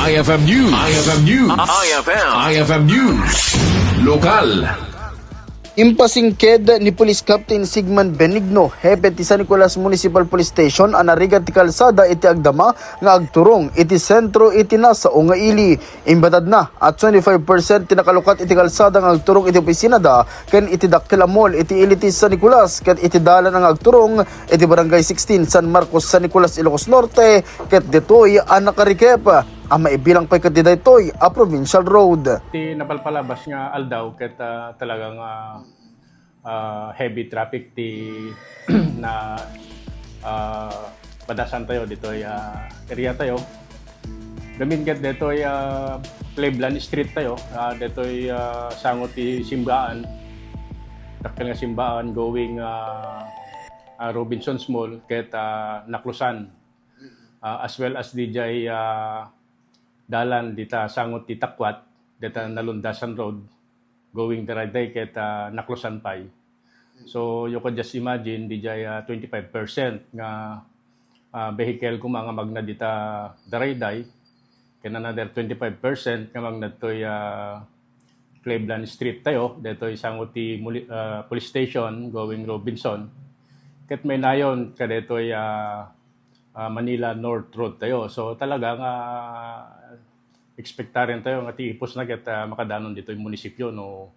IFM News. IFM News. IFM News. Lokal. Impasingked ni Police Captain Sigmund Benigno, hepe ti San Nicolas Municipal Police Station, anarigat ti kalsada iti agdama nga agturong iti sentro iti nasa o nga ili. Imbatad na at 25% tinakalukat iti kalsada nga agturong iti opisina da ken iti dakkel mall iti ili ti San Nicolas ken iti dalan nga agturong iti barangay 16 San Marcos San Nicolas Ilocos Norte ket detoy ang nakarikep ang maibilang pa'y katidaytoy a provincial road. Ti napalpalabas nga aldaw ket talagang heavy traffic ti na padasan tayo ditoy area tayo. Gamin ket detoy Cleveland Street tayo. Detoy sangot ti simbaan. Dakkel nga simbaan going Robinson's Mall ket naklusan. As well as DJ dalan dita sangot ti Takwat dita Nalundasan Road going Daraday ket naklusan pay. So you could just imagine DJ 25% nga vehicle ko mga magna dita Daraday ken another 25% nga magna toy Cleveland Street tayo detoy sangot ti police station going Robinson ket may nayon kadetoy Manila North Road tayo. So talagang expectarian tayo nga tiipos na ket makadanon dito yung munisipyo no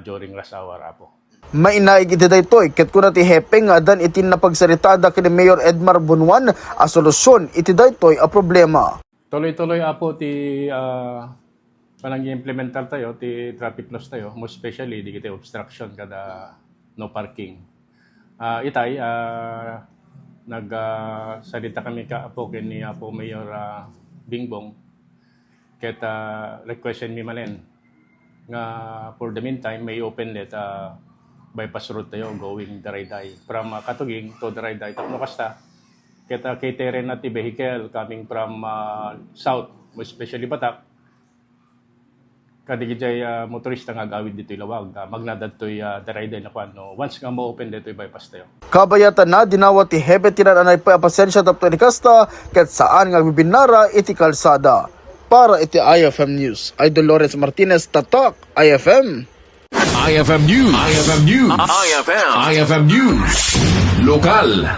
during rush hour po. Mainaig iti daytoy ket kuna ti hepe nga dan iti napagsaritada ken Mayor Edmar Bunuan a solusyon iti daytoy a problema. Tuloy-tuloy po ti panang implementar tayo ti traffic laws tayo, most especially di kita obstruction kada no parking. Itay nagsalita kami po ni po Mayor Bingbong ket requestion mi malen nga for the meantime may open let bypass road tayo going Darayday from Katuging to Darayday tapno kasta ket catering na ti vehicle coming from south especially Batak kadigijay motorista nga gawid dito ilawag magnadad toy Darayday na kuno once nga mo-open dito bypass tayo. Kabayatan na dinawat ti hepe tinanay pa pasensya tapno ni kasta ket saan nga bibinara iti kalsada. Para iti IFM News, Idol Lawrence Martinez, Tatak, IFM. IFM News. IFM News. IFM News. Lokal.